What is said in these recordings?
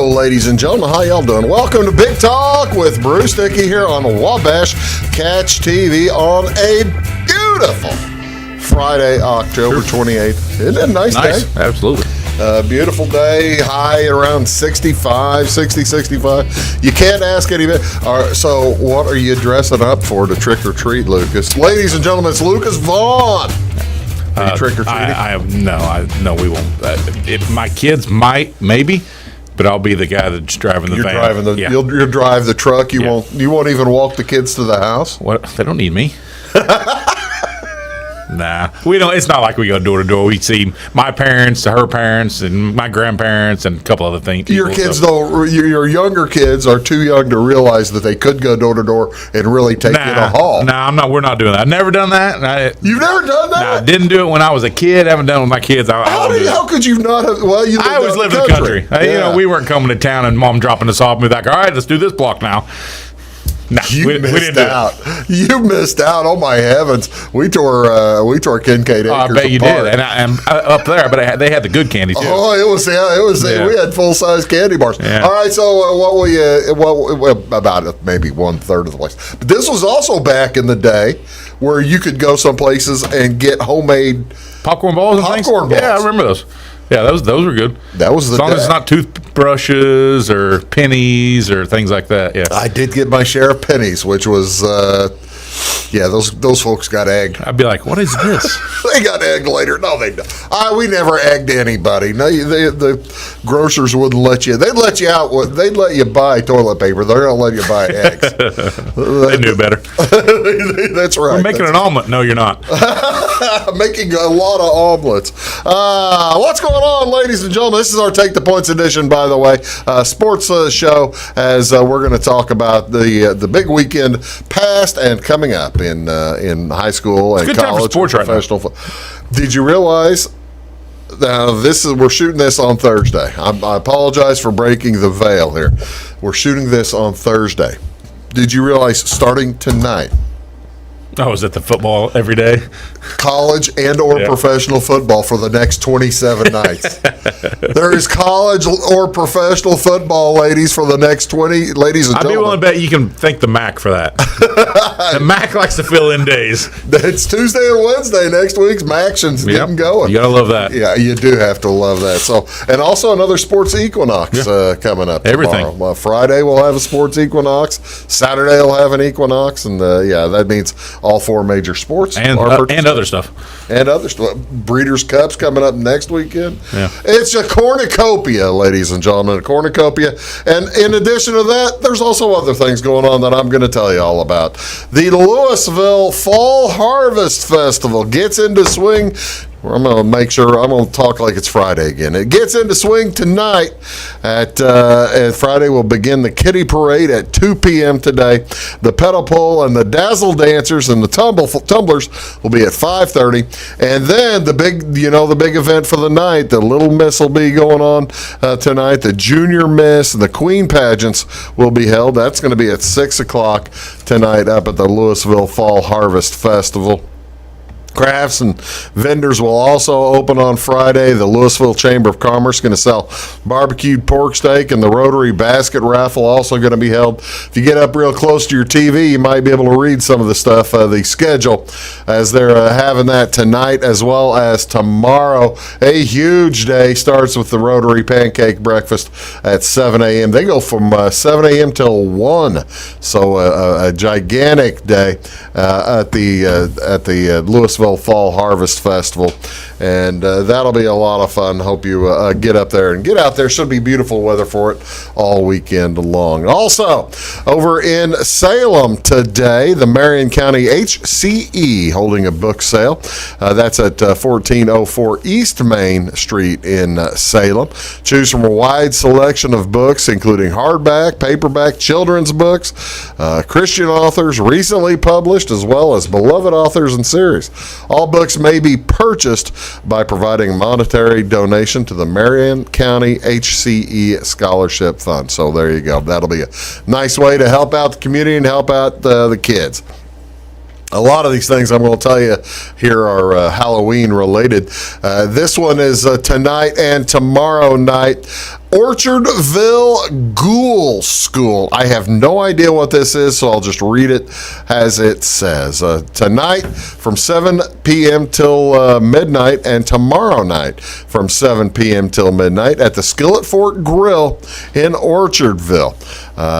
ladies and gentlemen. How y'all doing? Welcome to Big Talk with Bruce Dickey here on Wabash Catch TV on a beautiful Friday, October 28th. Isn't it a nice day? Absolutely. Beautiful day, high around 65. You can't ask any bit. So what are you dressing up for to trick or treat, Lucas? Ladies and gentlemen, it's Lucas Vaughan. Are you trick or treating? No, we won't. If my kids might, maybe, but I'll be the guy that's driving the van. You'll drive the truck. You won't even walk the kids to the house. What? They don't need me. Nah, we don't. It's not like we go door to door. We see my parents, her parents, and my grandparents, and a couple other things. Your kids, though, your younger kids are too young to realize that they could go door to door and really take you to haul. Nah, I'm not. We're not doing that. I've never done that. You've never done that? Nah, I didn't do it when I was a kid. I haven't done it with my kids. How could you not have? Well, I always lived in the country. Yeah. We weren't coming to town and mom dropping us off and be like, all right, let's do this block now. No, we missed out. You missed out. Oh my heavens! We tore Kincaid Acres I bet you apart. did. And up there, but they had the good candy too. Oh, it was. We had full size candy bars. Yeah. All right. So about maybe 1/3 of the place. But this was also back in the day where you could go some places and get homemade popcorn balls and things. Yeah, I remember those. Yeah, those were good. That was as long as it's not toothbrushes or pennies or things like that. Yeah, I did get my share of pennies, which was those folks got egged. I'd be like, what is this? They got egged later. No, they don't. We never egged anybody. No, the grocers wouldn't let you. They'd let you out. They'd let you buy toilet paper. They're going to let you buy eggs. They knew better. That's right. We're making an omelet. No, you're not. Making a lot of omelets. What's going on, ladies and gentlemen? This is our Take the Points edition, by the way. Sports show, as we're going to talk about the big weekend past and coming up in high school and college and professional football. Did you realize? Now we're shooting this on Thursday. I apologize for breaking the veil here. We're shooting this on Thursday. Did you realize starting tonight? Oh, is it the football every day? College and or professional football for the next 27 nights. There is college or professional football, ladies, for the next 20. Ladies and gentlemen. I'd be willing to bet you can thank the MAC for that. The MAC likes to fill in days. It's Tuesday and Wednesday. Next week's MACtion's getting going. You got to love that. Yeah, you do have to love that. So, and also another sports equinox coming up Everything. Tomorrow. Friday we'll have a sports equinox. Saturday we'll have an equinox. And, that means all four major sports and other stuff. And other stuff. Breeders' Cups coming up next weekend. Yeah. It's a cornucopia, ladies and gentlemen, a cornucopia. And in addition to that, there's also other things going on that I'm going to tell you all about. The Louisville Fall Harvest Festival gets into swing. I'm going to make sure I'm going to talk like it's Friday again. It gets into swing tonight. At Friday, we'll begin the Kitty Parade at 2 p.m. today. The pedal pull and the dazzle dancers and the tumblers will be at 5:30. And then the big event for the night, the Little Miss will be going on tonight. The Junior Miss and the Queen pageants will be held. That's going to be at 6 o'clock tonight up at the Louisville Fall Harvest Festival. Crafts and vendors will also open on Friday. The Louisville Chamber of Commerce is going to sell barbecued pork steak, and the Rotary Basket Raffle also going to be held. If you get up real close to your TV, you might be able to read some of the stuff, the schedule, as they're having that tonight as well as tomorrow. A huge day starts with the Rotary Pancake Breakfast at 7 a.m. They go from 7 a.m. till 1, so a gigantic day at the Louisville Fall Harvest Festival, and that'll be a lot of fun. Hope you get up there and get out there. Should be beautiful weather for it all weekend long. Also, over in Salem today, the Marion County HCE holding a book sale. That's at 1404 East Main Street in Salem. Choose from a wide selection of books, including hardback, paperback, children's books, Christian authors, recently published, as well as beloved authors and series. All books may be purchased by providing a monetary donation to the Marion County HCE Scholarship Fund. So there you go. That'll be a nice way to help out the community and help out the kids. A lot of these things I'm going to tell you here are Halloween related. This one is tonight and tomorrow night. Orchardville Ghoul School. I have no idea what this is, so I'll just read it as it says. Tonight from 7 p.m. till midnight, and tomorrow night from 7 p.m. till midnight at the Skillet Fork Grill in Orchardville.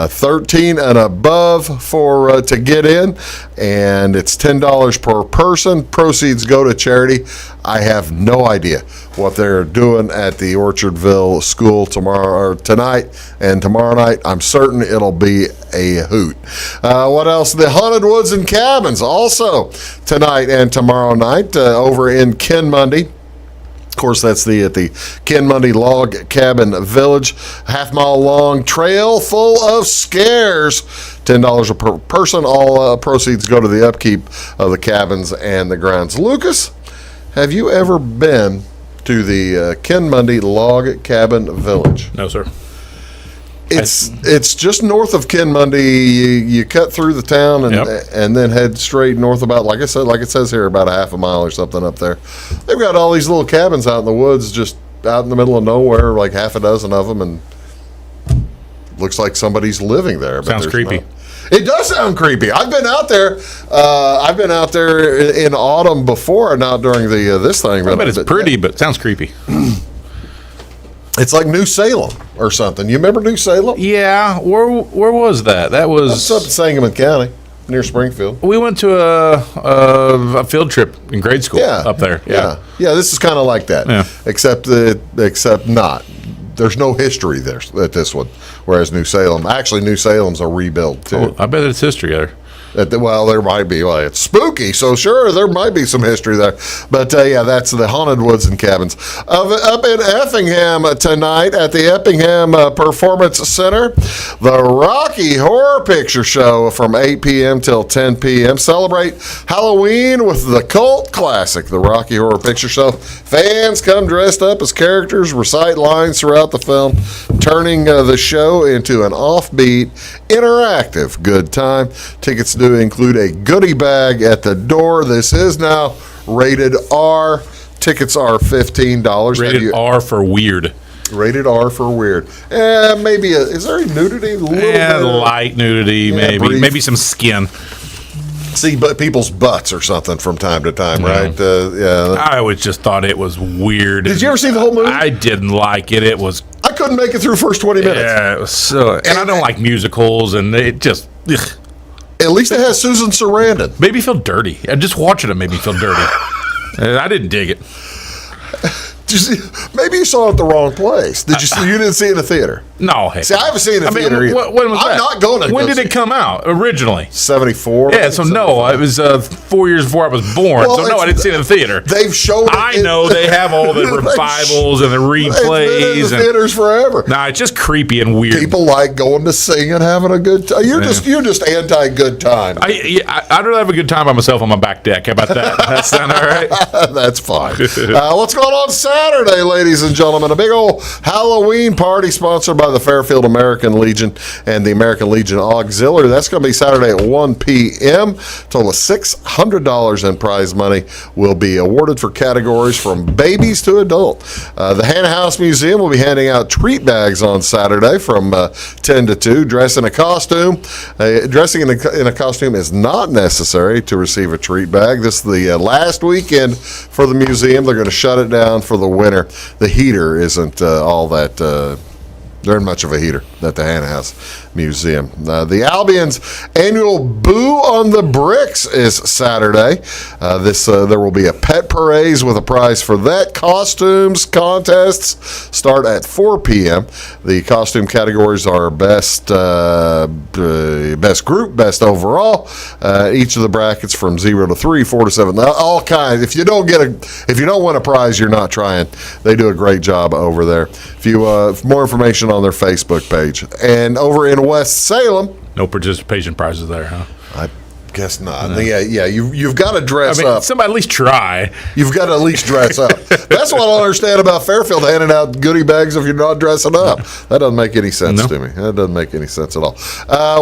13 and above for to get in, and it's $10 per person. Proceeds go to charity. I have no idea what they're doing at the Orchardville School tonight and tomorrow night. I'm certain it'll be a hoot. What else? The Haunted Woods and Cabins also tonight and tomorrow night over in Ken Mundy. Of course, that's at the Ken Mundy Log Cabin Village. Half-mile long trail full of scares. $10 per person. All proceeds go to the upkeep of the cabins and the grounds. Lucas, have you ever been to the Ken Mundy Log Cabin Village? No, sir. It's just north of Ken Mundy. You cut through the town and then head straight north about, like I said, like it says here, about a half a mile or something up there. They've got all these little cabins out in the woods, just out in the middle of nowhere, like half a dozen of them, and looks like somebody's living there. But sounds creepy. It does sound creepy. I've been out there. I've been out there in autumn before, not during this thing. I bet it's pretty, but it sounds creepy. It's like New Salem or something. You remember New Salem? Yeah. Where was that? That was That's up in Sangamon County, near Springfield. We went to a field trip in grade school up there. Yeah. This is kind of like that, except not. There's no history there at this one, whereas New Salem's a rebuild too. Oh, I bet it's history there. Well, there might be. Well, it's spooky, so sure, there might be some history there. But, that's the Haunted Woods and Cabins. Up in Effingham tonight at the Effingham Performance Center, the Rocky Horror Picture Show from 8 p.m. till 10 p.m. Celebrate Halloween with the cult classic, the Rocky Horror Picture Show. Fans come dressed up as characters, recite lines throughout the film, turning the show into an offbeat, interactive good time. Tickets do include a goodie bag at the door. This is now rated R. Tickets are $15. Rated R for weird. Rated R for weird. Maybe is there any nudity? A little bit light nudity, maybe. Maybe some skin. See, but people's butts or something from time to time, right? I always just thought it was weird. Did you ever see the whole movie? I didn't like it. It was. I couldn't make it through the first 20 minutes. Yeah, it was so. And I don't like musicals, and it just. Ugh. At least it has Susan Sarandon. Made me feel dirty. Just watching it made me feel dirty. I didn't dig it. Maybe you saw it at the wrong place. You didn't see it in a theater? No. Heck. See, I haven't seen it in a theater either. When was that? I'm not going to. When did it come out originally? 74. Yeah, so no, it was 4 years before I was born. Well, so no, I didn't see it in the theater. They've shown it. I know they have all the revivals and the replays. It's been in the theaters forever. Nah, it's just creepy and weird. People like going to sing and having a good time. You're just anti-good time. I'd rather have a good time by myself on my back deck. How about that? That sound all right? That's fine. What's going on Saturday, ladies and gentlemen? A big old Halloween party sponsored by the Fairfield American Legion and the American Legion Auxiliary. That's going to be Saturday at 1 p.m. Total of $600 in prize money will be awarded for categories from babies to adult. The Hannah House Museum will be handing out treat bags on Saturday from 10 to 2. Dressing in a costume is not necessary to receive a treat bag. This is the last weekend for the museum. They're going to shut it down for the winter. The heater isn't all that. There isn't much of a heater at the Hannah House Museum. The Albion's annual Boo on the Bricks is Saturday. There will be a pet parade with a prize for that. Costumes contests start at 4 p.m. The costume categories are best group, best overall. Each of the brackets from 0 to 3, 4 to 7, all kinds. If you don't win a prize, you're not trying. They do a great job over there. If you more information on their Facebook page. And over in West Salem, no participation prizes there, huh? I guess not. No. Yeah. You've got to dress up. Somebody at least try. You've got to at least dress up. That's what I don't understand about Fairfield handing out goodie bags if you're not dressing up. That doesn't make any sense to me. That doesn't make any sense at all.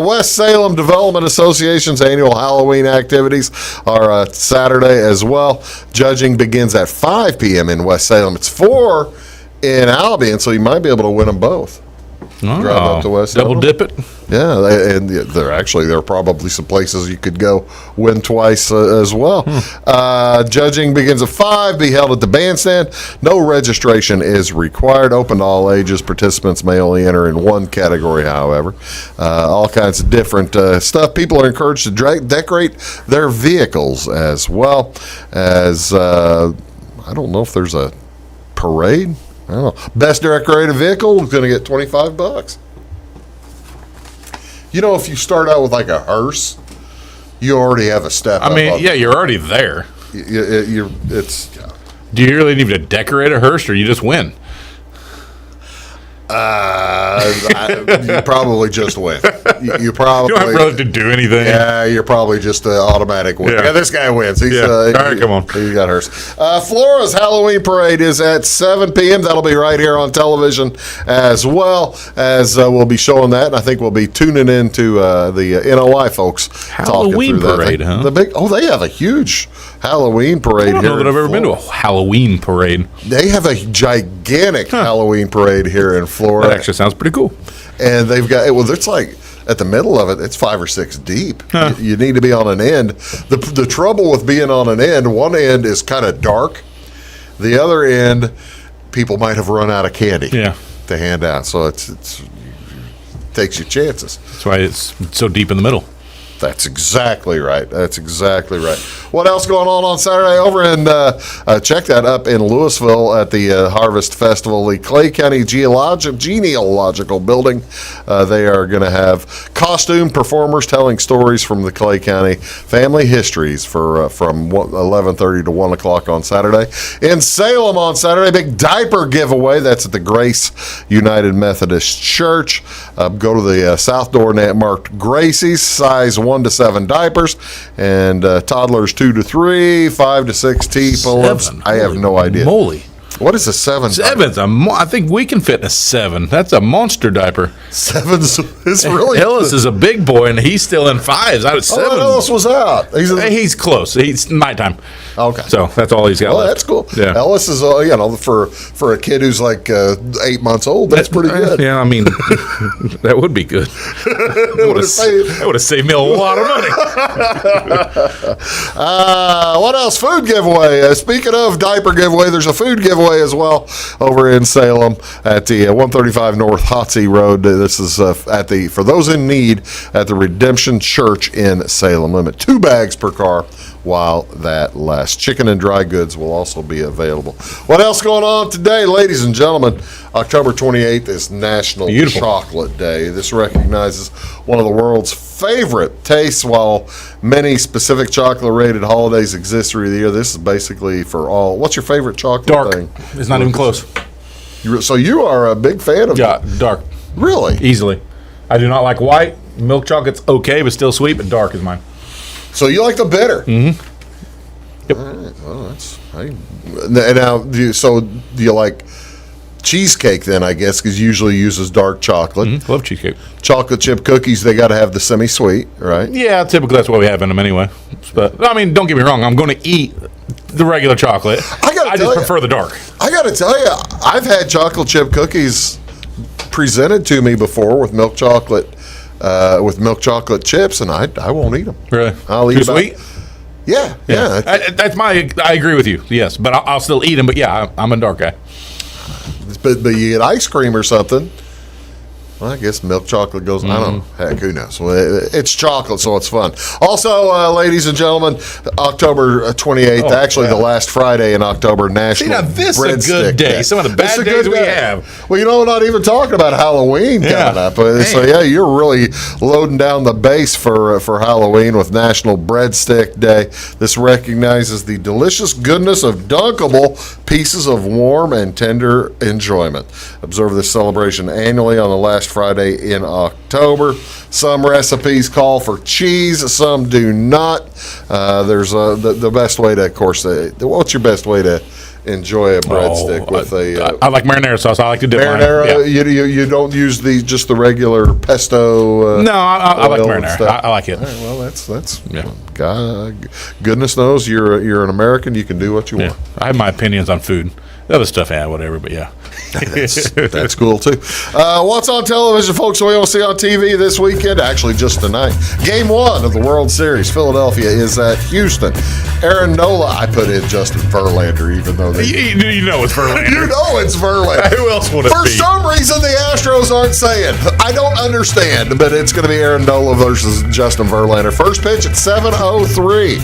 West Salem Development Association's annual Halloween activities are Saturday as well. Judging begins at 5 p.m. in West Salem. It's 4 in Albion, so you might be able to win them both. Drive up to West double Salem. dip it. Yeah, and there are probably some places you could go win twice as well. Judging begins at 5, be held at the bandstand. No registration is required. Open to all ages. Participants may only enter in one category, however. All kinds of different stuff. People are encouraged to decorate their vehicles as well as, I don't know if there's a parade. I don't know. Best decorated vehicle is going to get $25. You know, if you start out with like a hearse, you already have a step. I mean, yeah, you're already there. Do you really need to decorate a hearse, or you just win? You probably just win. You probably You don't have really to do anything. Yeah, you're probably just an automatic win. Yeah, this guy wins. He's, All right, come on. He got hers. Flora's Halloween Parade is at 7 p.m. That'll be right here on television as well, as we'll be showing that. And I think we'll be tuning into the NOI folks. Halloween parade, huh? They have a huge Halloween parade here. I don't know that I've ever been to a Halloween parade. They have a gigantic Halloween parade here in Florida. That actually sounds pretty cool. And they've got, it's like at the middle of it, it's 5 or 6 deep. You need to be on an end. The trouble with being on an end, one end is kind of dark. The other end, people might have run out of candy to hand out. So it takes your chances. That's why it's so deep in the middle. That's exactly right. What else going on Saturday over in, check that up in Louisville at the Harvest Festival, the Clay County Genealogical Building. They are going to have costume performers telling stories from the Clay County family histories from 11:30 to 1 o'clock on Saturday. In Salem on Saturday, big diaper giveaway. That's at the Grace United Methodist Church. Go to the south door marked Gracie's, size 1 to 7 diapers, and toddlers 2 to 3, 5 to 6 pull-ups. I have no idea. Moly. What is a 7? 7's I think we can fit in a 7. That's a monster diaper. 7's is really. Ellis is a big boy, and he's still in 5s. Out of 7. Oh, Ellis was out. He's close. He's nighttime. Okay. So that's all he's got left. That's cool. Yeah. Ellis is, for a kid who's like 8 months old, that's pretty good. Yeah, I mean, that would be good. That would have saved me a lot of money. What else? Food giveaway. Speaking of diaper giveaway, there's a food giveaway as well over in Salem at the 135 North Hotsey Road. This is for those in need at the Redemption Church in Salem. Limit 2 bags per car while that lasts. Chicken and dry goods will also be available. What else going on today, ladies and gentlemen? October 28th is National Chocolate Day. This recognizes one of the world's favorite tastes. While many specific chocolate-rated holidays exist through the year, this is basically for all. What's your favorite chocolate thing? It's not even close. So you are a big fan of dark. Really? Easily. I do not like white. Milk chocolate's okay, but still sweet, but dark is mine. So you like the bitter? Mm-hmm. Yep. All right. Well, do you like cheesecake then, I guess, because usually uses dark chocolate. Mm-hmm. Love cheesecake. Chocolate chip cookies, they got to have the semi-sweet, right? Yeah, typically that's what we have in them anyway. But, I mean, don't get me wrong. I'm going to eat the regular chocolate. I just prefer the dark. I got to tell you, I've had chocolate chip cookies presented to me before with milk chocolate chips, and I won't eat them. Really? I'll eat Too sweet? Yeah. I agree with you. Yes, but I'll still eat them. But yeah, I'm a dark guy. But you get ice cream or something. Well, I guess milk chocolate goes. I don't know. Heck, who knows? Well, it's chocolate, so it's fun. Also, ladies and gentlemen, October 28th, the last Friday in October, National this Breadstick is a good day. Some of the bad days we have. Well, we're not even talking about Halloween coming up. So you're really loading down the base for Halloween with National Breadstick Day. This recognizes the delicious goodness of dunkable pieces of warm and tender enjoyment. Observe this celebration annually on the last Friday in October. Some recipes call for cheese, some do not. There's the best way to, of course, what's your best way to enjoy a breadstick with I like marinara sauce. I like to dip mine. marinara. Yeah. You don't use just the regular pesto. No, I like marinara. I like it. All right, well, that's God, goodness knows you're an American. You can do what you want. I have my opinions on food. The other stuff, whatever. But that's cool too. What's on television, folks? We will see on TV this weekend. Actually, just tonight. Game 1 of the World Series. Philadelphia is at Houston. Aaron Nola. I put in Justin Verlander, even though you know it's Verlander. You know it's Verlander. Who else would it be? For some reason, the Astros aren't saying. I don't understand, but it's going to be Aaron Nola versus Justin Verlander. First pitch at 7:03.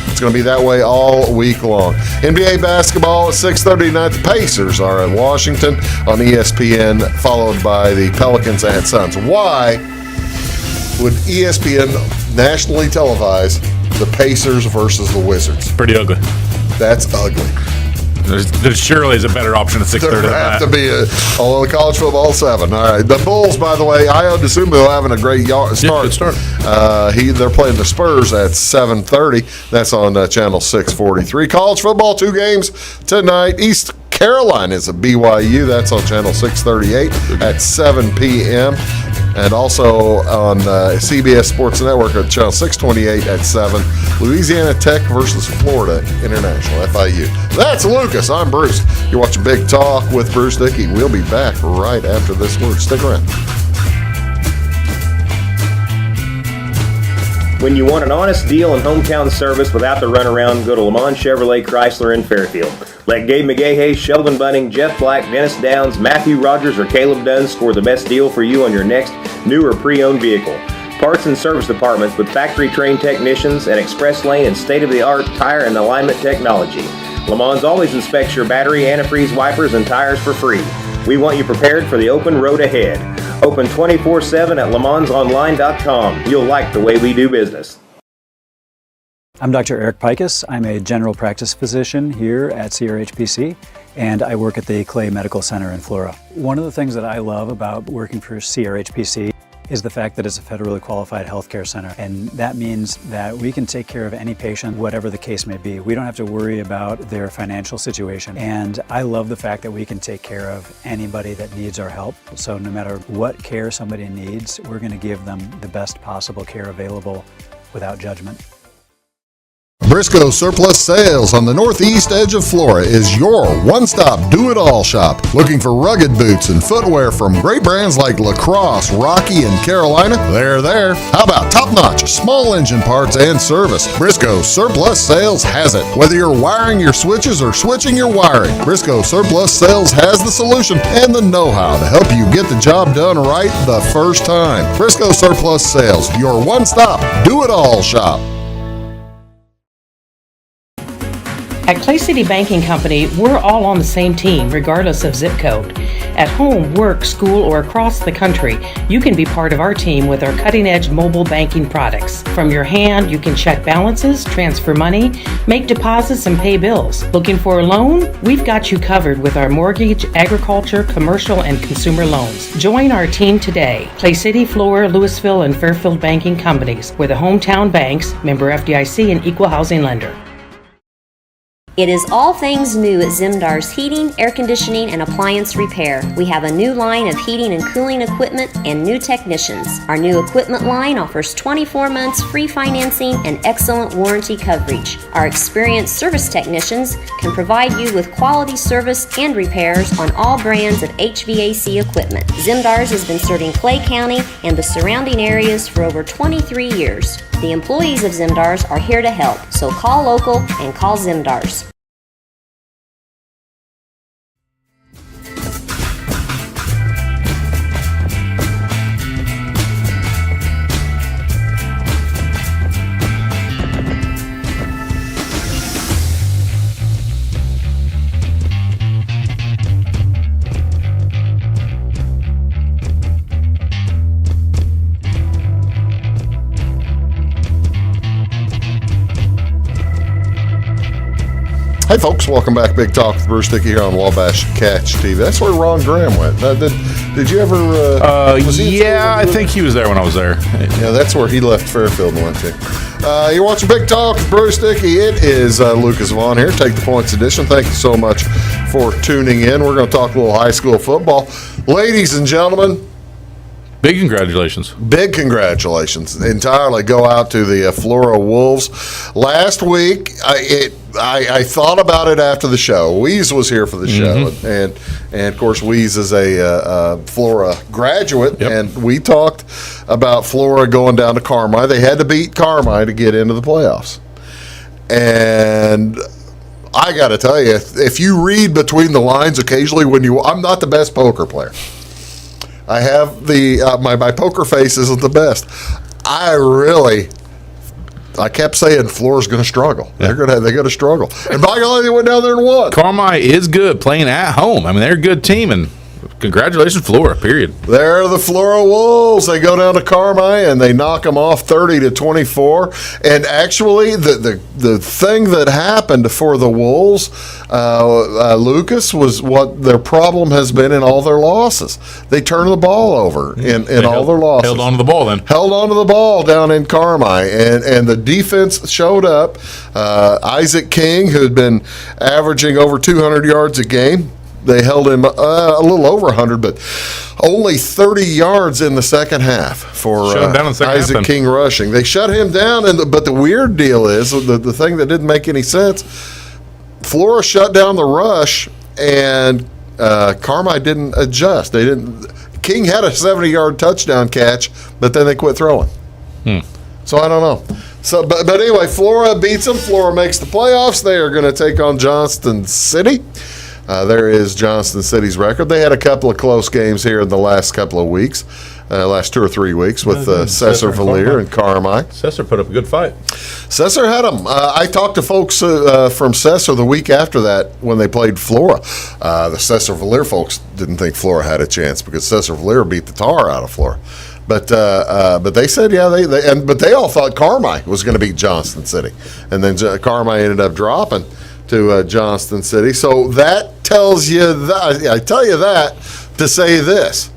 It's going to be that way all week long. NBA basketball at 6:30 tonight. The Pacers are at Washington on ESPN, followed by the Pelicans and Suns. Why would ESPN nationally televise the Pacers versus the Wizards? Pretty ugly. That's ugly. There surely is a better option at 6:30. There have to be the college football 7. All right. The Bulls, by the way, Ayo Dosunmu having a great start. Yeah, good start. They're playing the Spurs at 7:30. That's on channel 643. College football, 2 games tonight. East Carolina is at BYU. That's on channel 638 at 7 p.m. And also on CBS Sports Network at channel 628 at 7. Louisiana Tech versus Florida International, FIU. That's Lucas. I'm Bruce. You're watching Big Talk with Bruce Dickey. We'll be back right after this word. Stick around. When you want an honest deal and hometown service without the runaround, go to Le Mans Chevrolet Chrysler in Fairfield. Let Gabe McGahey, Sheldon Bunning, Jeff Black, Dennis Downs, Matthew Rogers, or Caleb Dunn score the best deal for you on your next new or pre-owned vehicle. Parts and service departments with factory-trained technicians and express lane and state-of-the-art tire and alignment technology. Le Mans always inspects your battery, antifreeze, wipers, and tires for free. We want you prepared for the open road ahead. Open 24/7 at lemansonline.com. You'll like the way we do business. I'm Dr. Eric Pikus. I'm a general practice physician here at CRHPC, and I work at the Clay Medical Center in Flora. One of the things that I love about working for CRHPC is the fact that it's a federally qualified healthcare center, and that means that we can take care of any patient, whatever the case may be. We don't have to worry about their financial situation, and I love the fact that we can take care of anybody that needs our help. So no matter what care somebody needs, we're going to give them the best possible care available without judgment. Briscoe Surplus Sales on the northeast edge of Flora is your one-stop do-it-all shop. Looking for rugged boots and footwear from great brands like Lacrosse, Rocky, and Carolina? They're there. How about top-notch small engine parts and service? Briscoe Surplus Sales has it. Whether you're wiring your switches or switching your wiring, Briscoe Surplus Sales has the solution and the know-how to help you get the job done right the first time. Briscoe Surplus Sales, your one-stop do-it-all shop. At Clay City Banking Company, we're all on the same team, regardless of zip code. At home, work, school, or across the country, you can be part of our team with our cutting-edge mobile banking products. From your hand, you can check balances, transfer money, make deposits, and pay bills. Looking for a loan? We've got you covered with our mortgage, agriculture, commercial, and consumer loans. Join our team today. Clay City, Flora, Louisville, and Fairfield Banking Companies. We're the hometown banks, member FDIC, and equal housing lender. It is all things new at Zimdar's Heating, Air Conditioning, and Appliance Repair. We have a new line of heating and cooling equipment and new technicians. Our new equipment line offers 24 months free financing and excellent warranty coverage. Our experienced service technicians can provide you with quality service and repairs on all brands of HVAC equipment. Zimdar's has been serving Clay County and the surrounding areas for over 23 years. The employees of Zimdar's are here to help, so call local and call Zimdar's. Hey, folks, welcome back. Big Talk with Bruce Dickey here on Wabash Catch TV. That's where Ron Graham went. Did you ever? I think he was there when I was there. Yeah, that's where he left Fairfield and went to. You're watching Big Talk with Bruce Dickey. It is Lucas Vaughan here. Take the Points edition. Thank you so much for tuning in. We're going to talk a little high school football. Ladies and gentlemen, Big congratulations. big congratulations entirely go out to the Flora Wolves. Last week, I thought about it after the show. Weeze was here for the show, and of course, Weeze is a Flora graduate, and we talked about Flora going down to Carmi. They had to beat Carmi to get into the playoffs. And I got to tell you, if you read between the lines occasionally, I'm not the best poker player. I have my poker face isn't the best. I kept saying Flora's going to struggle. They're going to struggle. And by golly, they went down there and won. Carmi is good playing at home. I mean, they're a good team, and congratulations, Flora, period. They're the Flora Wolves. They go down to Carmi and they knock them off 30-24. And actually, the thing that happened for the Wolves, Lucas, was what their problem has been in all their losses. They turn the ball over in all their losses. Held on to the ball then. Held on to the ball down in Carmi. And the defense showed up. Isaac King, who had been averaging over 200 yards a game, they held him a little over 100, but only 30 yards in the second half for Isaac King rushing. They shut him down, but the weird deal is, the thing that didn't make any sense, Flora shut down the rush, and Carmi didn't adjust. King had a 70-yard touchdown catch, but then they quit throwing. So I don't know. So, but anyway, Flora beats them. Flora makes the playoffs. They are going to take on Johnston City. There is Johnston City's record. They had a couple of close games here in the last couple of weeks, last 2 or 3 weeks with Cesar-Valliere and Carmi. Cesar put up a good fight. Cesar had them. I talked to folks from Cesar the week after that when they played Flora. The Cesar-Valliere folks didn't think Flora had a chance because Cesar-Valliere beat the tar out of Flora. But they said, but they all thought Carmi was going to beat Johnston City. And then Carmi ended up dropping to Johnston City. So that tells you that. I tell you that to say this: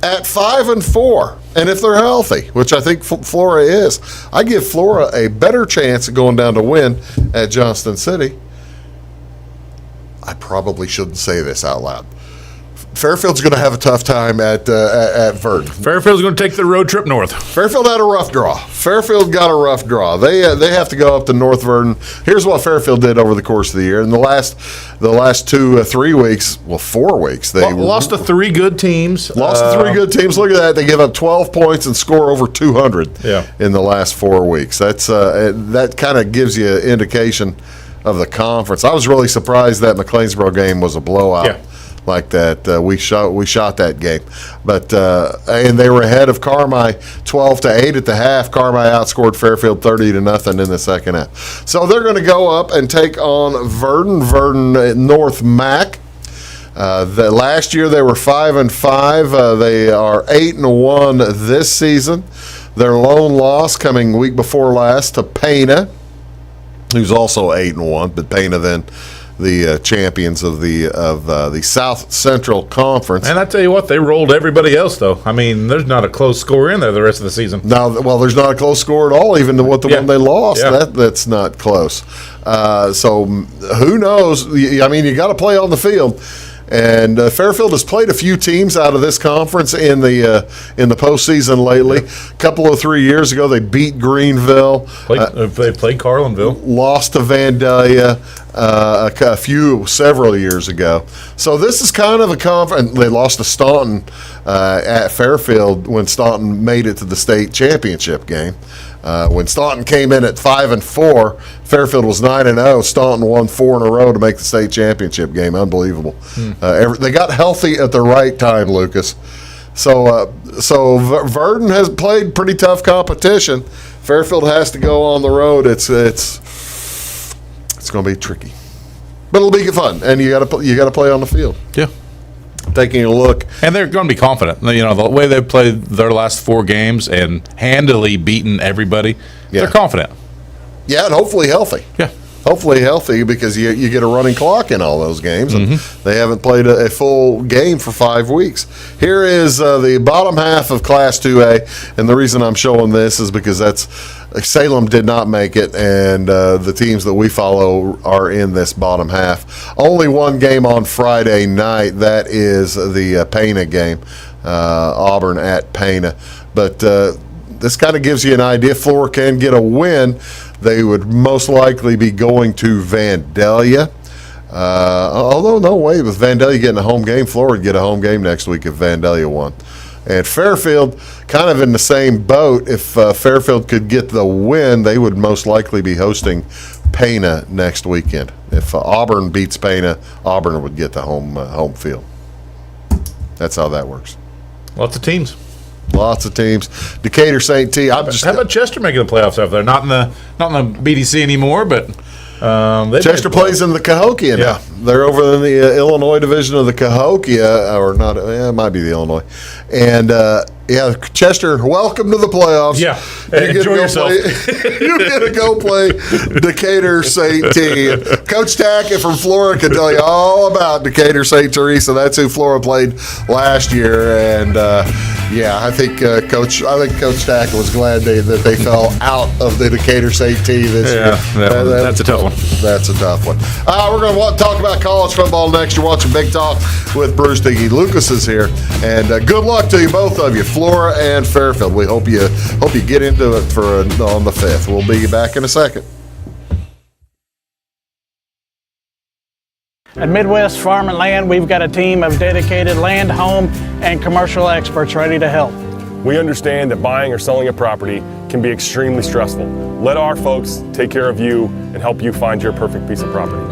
at 5-4, and if they're healthy, which I think Flora is, I give Flora a better chance of going down to win at Johnston City. I probably shouldn't say this out loud. Fairfield's going to have a tough time at Verdon. Fairfield's going to take the road trip north. Fairfield had a rough draw. Fairfield got a rough draw. They have to go up to North Verdon. Here's what Fairfield did over the course of the year. In the last 2 or 3 weeks, 4 weeks, they lost to 3 good teams. Lost to 3 good teams. Look at that. They give up 12 points and score over 200 in the last 4 weeks. That kind of gives you an indication of the conference. I was really surprised that McLeansboro game was a blowout. Yeah. Like that, we shot that game, but and they were ahead of Carmi 12-8 at the half. Carmi outscored Fairfield 30-0 in the second half. So they're going to go up and take on Verdon North Mac. The last year they were 5-5. They are 8-1 this season. Their lone loss coming week before last to Pana, who's also 8-1, but Pana then the champions of the South Central Conference. And I tell you what, they rolled everybody else, though. I mean, there's not a close score in there the rest of the season. No, well, there's not a close score at all, even one they lost. Yeah. That's not close. So who knows? I mean, you got to play on the field. And Fairfield has played a few teams out of this conference in the postseason lately. A couple of 3 years ago, they beat Greenville. They played Carlinville. Lost to Vandalia several years ago. So this is kind of a conference. They lost to Staunton at Fairfield when Staunton made it to the state championship game. When Staunton came in at 5-4, Fairfield was 9-0. Staunton won 4 in a row to make the state championship game. Unbelievable. They got healthy at the right time, Lucas. So Verdon has played pretty tough competition. Fairfield has to go on the road. It's going to be tricky, but it'll be fun. And you got to play on the field. Yeah. Taking a look, and they're going to be confident. You know, the way they've played their last 4 games and handily beaten everybody, they're confident. Yeah, and hopefully healthy. Yeah. hopefully healthy, because you get a running clock in all those games. And they haven't played a full game for 5 weeks. Here is the bottom half of Class 2A, and the reason I'm showing this is because Salem did not make it, and the teams that we follow are in this bottom half. Only one game on Friday night. That is the Pana game, Auburn at Pana. But this kind of gives you an idea. Flora can get a win. They would most likely be going to Vandalia. Although, no way, with Vandalia getting a home game, Flora would get a home game next week if Vandalia won. And Fairfield, kind of in the same boat. If Fairfield could get the win, they would most likely be hosting Pana next weekend. If Auburn beats Pana, Auburn would get the home field. That's how that works. Lots of teams. Lots of teams. Decatur St. T. How about Chester making the playoffs over there? Not in the BDC anymore, but Chester plays in the Cahokia now. Yeah. They're over in the Illinois division of the Cahokia, or not? It might be the Illinois. And Chester, welcome to the playoffs. Yeah, Enjoy yourself. You get to go play Decatur St. T. Coach Tackett from Flora can tell you all about Decatur St. Teresa. That's who Flora played last year, and I think Coach Tackett was glad that they fell out of the Decatur St. T this year. That's a tough one. That's a tough one. We're going to talk about college football next. You're watching Big Talk with Bruce Dickey. Lucas is here, and good luck to you, both of you, Flora and Fairfield. We hope you get into it on the 5th. We'll be back in a second. At Midwest Farm and Land, we've got a team of dedicated land, home, and commercial experts ready to help. We understand that buying or selling a property can be extremely stressful. Let our folks take care of you and help you find your perfect piece of property.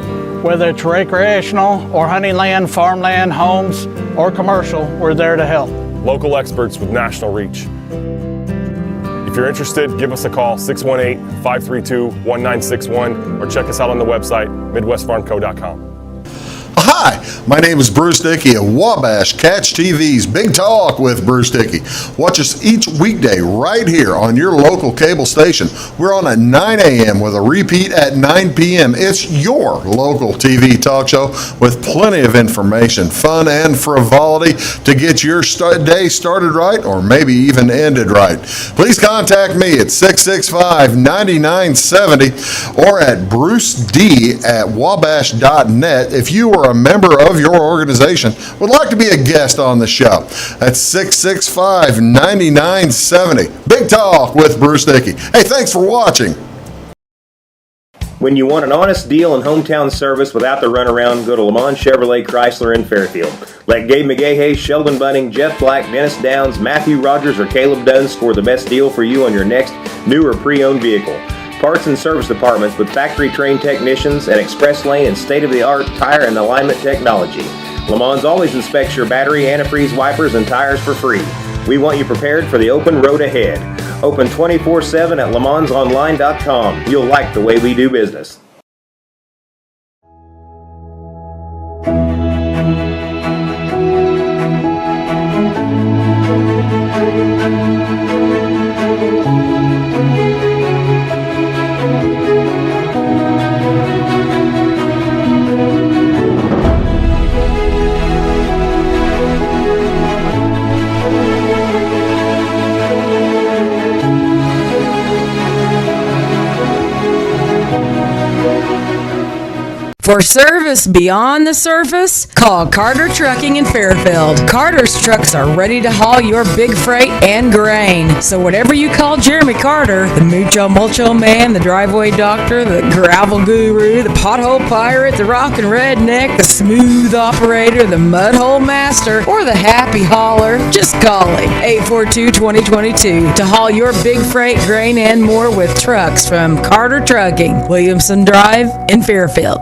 Whether it's recreational or hunting land, farmland, homes, or commercial, we're there to help. Local experts with national reach. If you're interested, give us a call, 618-532-1961, or check us out on the website, MidwestFarmCo.com. Hi, my name is Bruce Dickey at Wabash Catch TV's Big Talk with Bruce Dickey. Watch us each weekday right here on your local cable station. We're on at 9 a.m. with a repeat at 9 p.m. It's your local TV talk show with plenty of information, fun, and frivolity to get your day started right or maybe even ended right. Please contact me at 665-9970 or at bruced@wabash.net if you are a member of your organization would like to be a guest on the show. That's 665-9970. Big Talk with Bruce Dickey. Hey, thanks for watching. When you want an honest deal and hometown service without the runaround, go to Lamont Chevrolet Chrysler in Fairfield. Let Gabe McGahey, Sheldon Bunning, Jeff Black, Dennis Downs, Matthew Rogers, or Caleb Dunn score the best deal for you on your next new or pre-owned vehicle. Parts and service departments with factory-trained technicians and express lane and state-of-the-art tire and alignment technology. Lamont always inspects your battery, antifreeze, wipers, and tires for free. We want you prepared for the open road ahead. Open 24/7 at LeMansOnline.com. You'll like the way we do business. For service beyond the surface, call Carter Trucking in Fairfield. Carter's trucks are ready to haul your big freight and grain. So whatever you call Jeremy Carter, the Mucho Mulcho Man, the driveway doctor, the gravel guru, the pothole pirate, the rockin' redneck, the smooth operator, the mudhole master, or the happy hauler, just call him. 842-2022 to haul your big freight, grain, and more with trucks from Carter Trucking, Williamson Drive in Fairfield.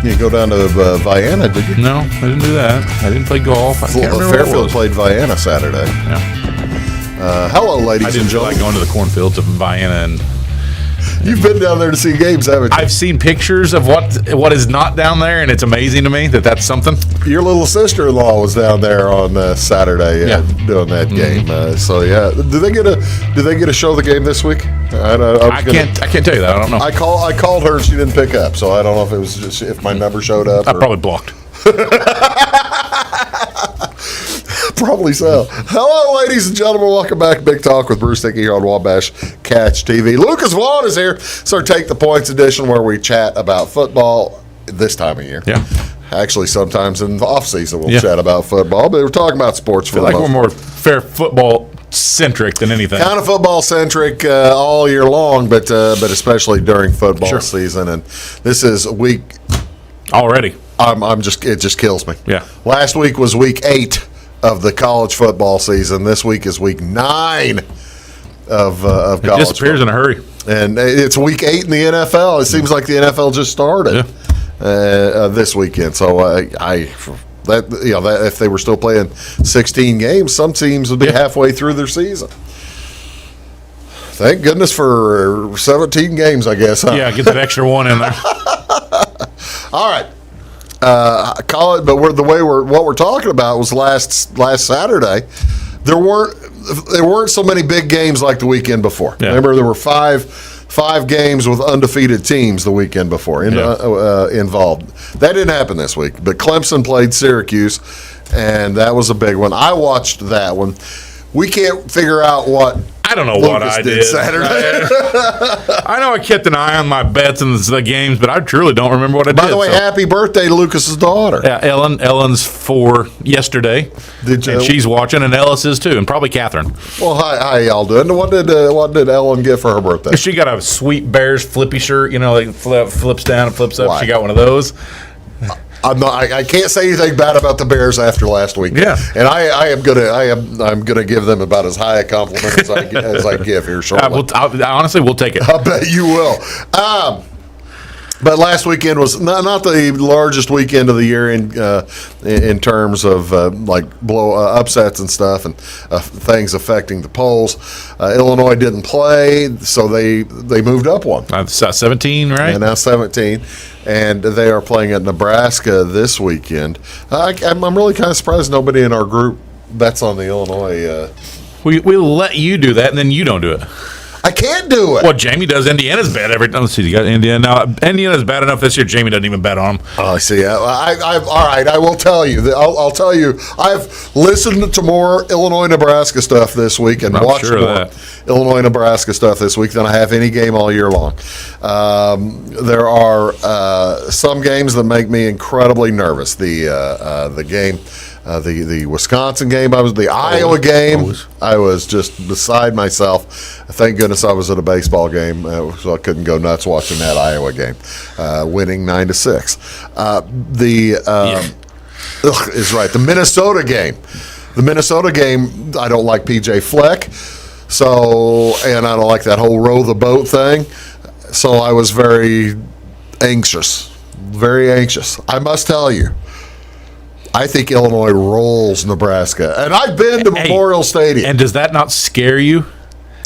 You go down to Vienna, did you? No, I didn't do that. I didn't play golf. I can't remember what it Fairfield was. played Vienna Saturday. Yeah. Hello, ladies I and didn't feel gentlemen. like going to the cornfields of Vienna, and You've been down there to see games, haven't you? I've seen pictures of what is not down there, and it's amazing to me that that's something. Your little sister-in-law was down there on Saturday doing that game. So yeah, did they get a show the game this week? I can't tell you that. I don't know. I called her and she didn't pick up, so I don't know if it was just if my number showed up. I probably blocked. Probably so. Hello, ladies and gentlemen. Welcome back to Big Talk with Bruce Dickey here on Wabash Catch TV. Lucas Vaughan is here. It's our Take the Points edition where we chat about football this time of year. Yeah. Actually, sometimes in the off-season we'll chat about football, but we're talking about sports for I the feel like most we're more fair football centric than anything. kind of football centric all year long, but especially during football season. And this is week Already. it just kills me. Yeah. Last week was week 8 of the college football season. This week is week 9 of college. It disappears in a hurry. And it's week 8 in the NFL. It seems like the NFL just started this weekend. So if they were still playing 16 games, some teams would be halfway through their season. Thank goodness for 17 games, I guess. Huh? Yeah, get that extra one in there. All right. Call it, but what we're talking about was last Saturday. There weren't so many big games like the weekend before. Yeah. Remember, there were five games with undefeated teams the weekend before involved. That didn't happen this week. But Clemson played Syracuse, and that was a big one. I watched that one. We can't figure out what I don't know Lucas what I did Saturday. I know I kept an eye on my bets in the games, but I truly don't remember what I did. By the way, happy birthday to Lucas's daughter. Yeah, Ellen's 4 yesterday, and she's watching, and Ellis is too, and probably Catherine. Well, hi y'all doing? What did Ellen get for her birthday? She got a Sweet Bears flippy shirt, like flips down and flips up. Why? She got one of those. I can't say anything bad about the Bears after last week. Yeah, and I'm gonna give them about as high a compliment as I give here shortly. Honestly, we'll take it. I bet you will. But last weekend was not the largest weekend of the year in terms of upsets and stuff and things affecting the polls. Illinois didn't play, so they moved up one. 17, right? And now 17, and they are playing at Nebraska this weekend. I'm really kind of surprised nobody in our group bets on the Illinois. We'll let you do that, and then you don't do it. I can't do it. Well, Jamie does Indiana's bet every time. Let's see, you got Indiana. Now, Indiana's bad enough this year. Jamie doesn't even bet on them. Oh, I see. All right. I will tell you. I'll tell you. I've listened to more Illinois-Nebraska stuff this week and watched more Illinois-Nebraska stuff this week than I have any game all year long. There are some games that make me incredibly nervous. The game. The Wisconsin game, the Iowa game, I was just beside myself. Thank goodness I was at a baseball game, so I couldn't go nuts watching that Iowa game, winning 9-6. Is right. The Minnesota game, I don't like PJ Fleck, and I don't like that whole row the boat thing. So I was very anxious. I must tell you. I think Illinois rolls Nebraska. And I've been to Memorial Stadium. And does that not scare you?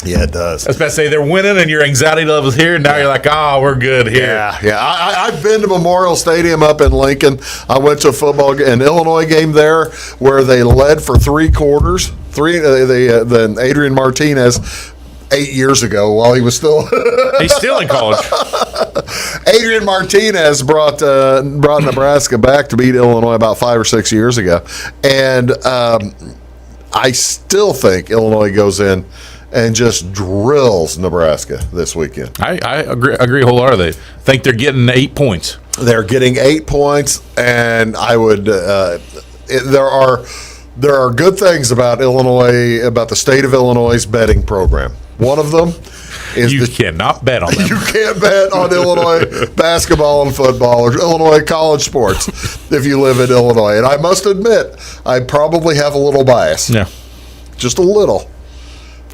Yeah, it does. I was about to say, they're winning and your anxiety level's here, and now you're like, we're good here. Yeah. I've been to Memorial Stadium up in Lincoln. I went to an Illinois game there where they led for 3 quarters. Then Adrian Martinez, 8 years ago, while he was still... He's still in college. Adrian Martinez brought Nebraska back to beat Illinois about 5 or 6 years ago, and I still think Illinois goes in and just drills Nebraska this weekend. I agree wholeheartedly. Think they're getting 8 points. They're getting 8 points, and I would. There are good things about Illinois, about the state of Illinois' betting program. One of them is you cannot bet on them. You can't bet on Illinois basketball and football or Illinois college sports if you live in Illinois. And I must admit, I probably have a little bias. Yeah. Just a little.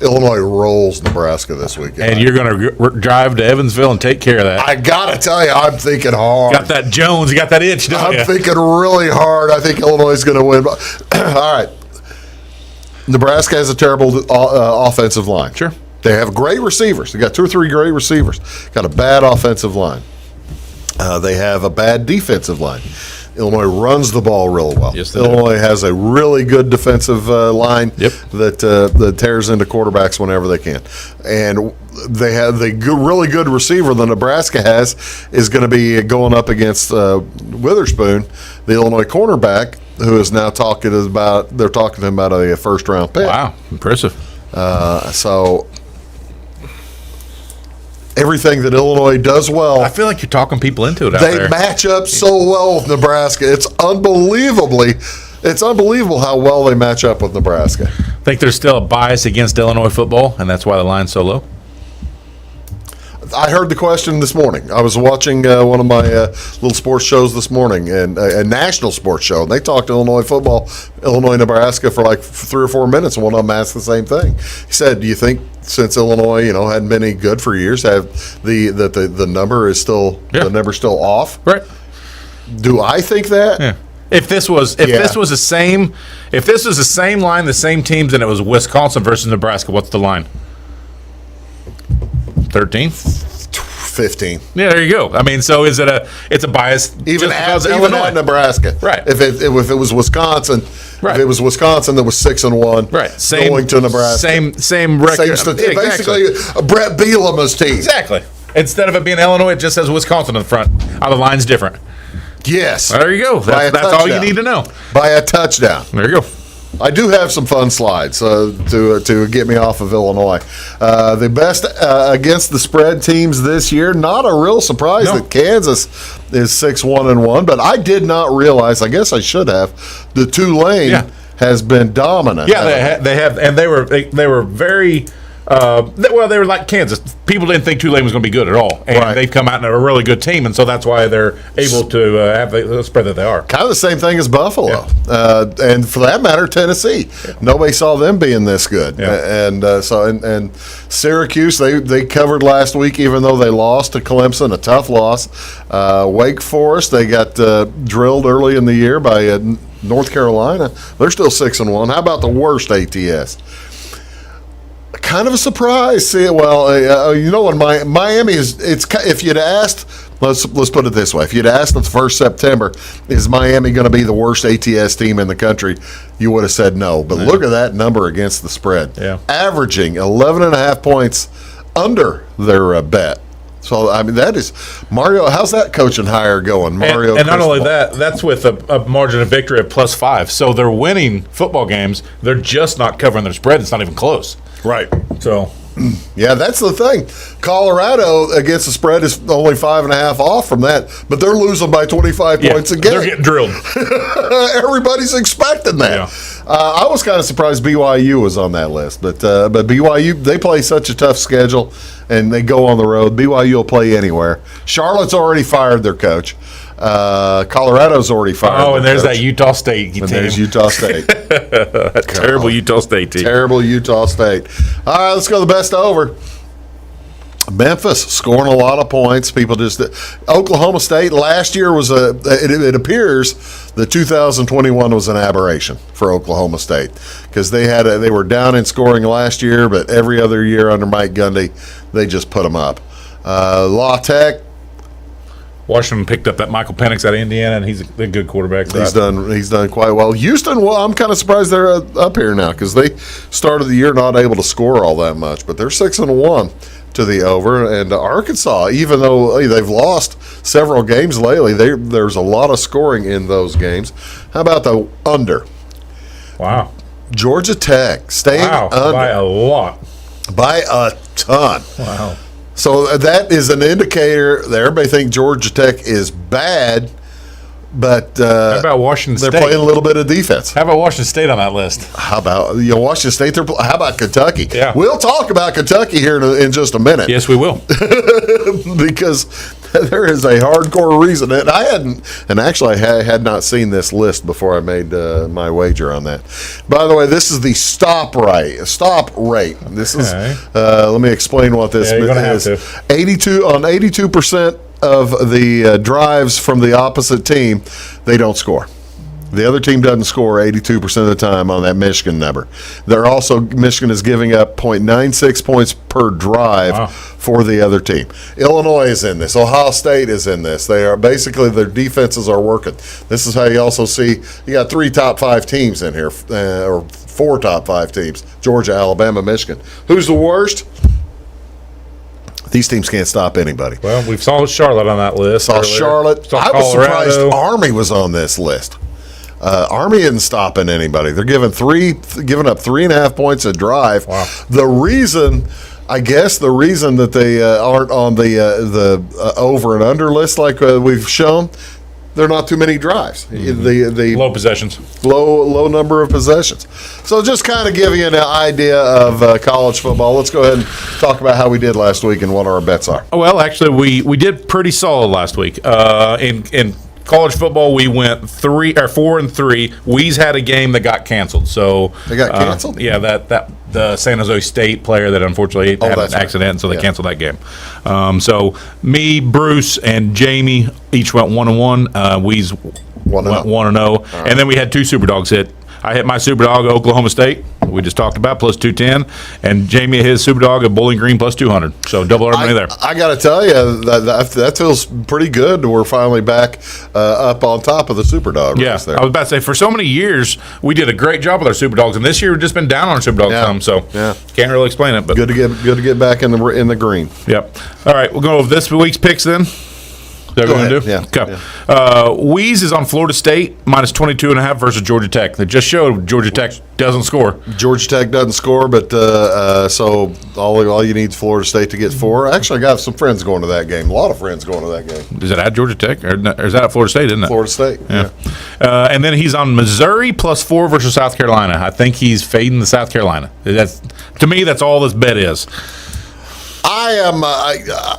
Illinois rolls Nebraska this weekend. And you're going to drive to Evansville and take care of that. I got to tell you, I'm thinking hard. Got that Jones, you got that itch, don't you? I'm thinking really hard. I think Illinois is going to win. All right. Nebraska has a terrible offensive line. Sure. They have great receivers. They got 2 or 3 great receivers. Got a bad offensive line. They have a bad defensive line. Illinois runs the ball really well. Yes, they do. Illinois has a really good defensive line Yep. that tears into quarterbacks whenever they can. And they have the really good receiver that Nebraska has is going to be going up against Witherspoon, the Illinois cornerback, who is now talking to him about a first-round pick. Wow, impressive. So everything that Illinois does well, I feel like you're talking people into it out they there. match up so well with Nebraska. It's unbelievable how well they match up with Nebraska. Think there's still a bias against Illinois football, and that's why the line's so low? I heard the question this morning. I was watching one of my little sports shows this morning, and a national sports show. And they talked Illinois football, Illinois, Nebraska for like 3 or 4 minutes, and one of them asked the same thing. He said, "Do you think since Illinois, hadn't been any good for years, have the number is still the number's still off?" Right. Do I think that? Yeah. If this was the same line, the same teams, and it was Wisconsin versus Nebraska, what's the line? 13? 15. Yeah, there you go. I mean, so it's a bias Even just because at Nebraska. Right. If it was Wisconsin, Right. if it was Wisconsin that was 6-1, Right. going to Nebraska. Same record. Basically, Brett Bielema's team. Exactly. Instead of it being Illinois, it just says Wisconsin in the front. The line's different. Yes. There you go. That's all you need to know. By a touchdown. There you go. I do have some fun slides to get me off of Illinois. The best against the spread teams this year. Not a real surprise that Kansas is 6-1-1, but I did not realize. I guess I should have. The Tulane has been dominant. Yeah, they have, and they were very. They were like Kansas. People didn't think Tulane was going to be good at all, and they've come out in a really good team, and so that's why they're able to have the spread that they are. Kind of the same thing as Buffalo, and for that matter, Tennessee. Yeah. Nobody saw them being this good, and Syracuse they covered last week, even though they lost to Clemson, a tough loss. Wake Forest they got drilled early in the year by North Carolina. They're still 6-1. How about the worst ATS? Kind of a surprise. See, when Miami is, if you'd asked, let's put it this way: if you'd asked on the 1st September, is Miami going to be the worst ATS team in the country? You would have said no. But look at that number against the spread, averaging 11.5 points under their bet. So I mean, that is Mario. How's that coaching hire going, Mario? And not only that, that's with a margin of victory of +5. So they're winning football games. They're just not covering their spread. It's not even close. Right. So, yeah, that's the thing. Colorado against the spread is only 5.5 off from that, but they're losing by 25 points a game. They're getting drilled. Everybody's expecting that. Yeah. I was kind of surprised BYU was on that list, but BYU, they play such a tough schedule, and they go on the road. BYU will play anywhere. Charlotte's already fired their coach. Colorado's already fired. Oh, and there's that Utah State team. And there's Utah State. Terrible Utah State team. Terrible Utah State. All right, let's go to the best over. Memphis scoring a lot of points. People just Oklahoma State last year was it appears that 2021 was an aberration for Oklahoma State because they were down in scoring last year, but every other year under Mike Gundy they just put them up. La Tech. Washington picked up that Michael Penix out of Indiana, and he's a good quarterback. He's done quite well. Houston, well, I'm kind of surprised they're up here now because they started the year not able to score all that much, but they're 6-1 to the over. And Arkansas, even though they've lost several games lately, there's a lot of scoring in those games. How about the under? Wow. Georgia Tech staying under by a lot, by a ton. Wow. So that is an indicator that everybody thinks Georgia Tech is bad, but how about Washington State? They're playing a little bit of defense. How about Washington State on that list? How about Washington State? How about Kentucky? Yeah. We'll talk about Kentucky here in just a minute. Yes, we will. Because there is a hardcore reason, and I had not seen this list before I made my wager on that. By the way, this is the stop rate. This is. Let me explain what this is. 82% of the drives from the opposite team, they don't score. The other team doesn't score 82% of the time on that Michigan number. Michigan is giving up 0.96 points per drive for the other team. Illinois is in this. Ohio State is in this. They are basically, their defenses are working. This is how you also see you got 3 top 5 teams in here, or 4 top 5 teams: Georgia, Alabama, Michigan. Who's the worst? These teams can't stop anybody. Well, we saw Charlotte on that list. Charlotte. I was surprised Army was on this list. Army isn't stopping anybody. They're giving up 3.5 points a drive. Wow. The reason that they aren't on the over and under list like we've shown, there are not too many drives. Mm-hmm. The low possessions, low number of possessions. So just kind of giving you an idea of college football. Let's go ahead and talk about how we did last week and what our bets are. Well, actually, we did pretty solid last week. In college football, we went 4-3. Weeze had a game that got canceled. So they got canceled. Yeah, that the San Jose State player that unfortunately had an accident, right. So they canceled that game. So me, Bruce, and Jamie each went 1-1. Weeze went 1-0, and then we had 2 super dogs hit. I hit my super dog Oklahoma State, we just talked about, plus 210, and Jamie hit his super dog at Bowling Green plus 200. So double our money there. I got to tell you, that feels pretty good. We're finally back up on top of the super dog race there. I was about to say, for so many years, we did a great job with our super dogs, and this year we've just been down on our super dogs some, so can't really explain it. But good to get back in the green. Yep. All right, we'll go with this week's picks then. Is that what we're going to do? Yeah. Okay. Weeze is on Florida State, minus 22.5 versus Georgia Tech. They just showed Georgia Tech doesn't score. Georgia Tech doesn't score, but so all you need is Florida State to get 4. Actually, I got some friends going to that game. A lot of friends going to that game. Is it at Georgia Tech? Or is that at Florida State, isn't it? Florida State, yeah. And then he's on Missouri plus 4 versus South Carolina. I think he's fading the South Carolina. To me, that's all this bet is. I am.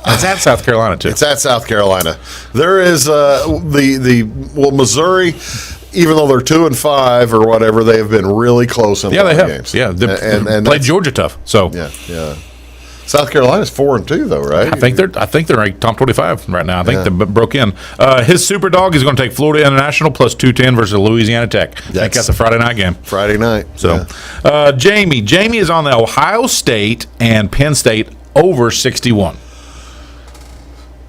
It's at South Carolina too. It's at South Carolina. There is Missouri. Even though they're 2-5 or whatever, they have been really close in games. Yeah, and played Georgia tough. So yeah. South Carolina's 4-2 though, right? I think they're like top 25 right now. I think they broke in. His super dog is going to take Florida International plus 210 versus Louisiana Tech. I think that's a Friday night game. Friday night. So Jamie is on the Ohio State and Penn State over 61.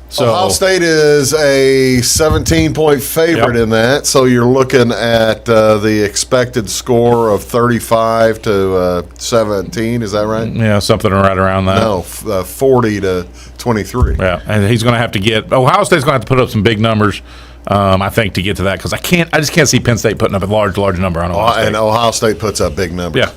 So Ohio State is a 17-point favorite in that, so you're looking at the expected score of 35 to 17. Is that right? Yeah, something right around that. No, 40 to 23. Yeah, and he's going to have to get Ohio State's going to have to put up some big numbers. I think to get to that because I just can't see Penn State putting up a large number on Ohio State. And Ohio State puts up big numbers. Yeah.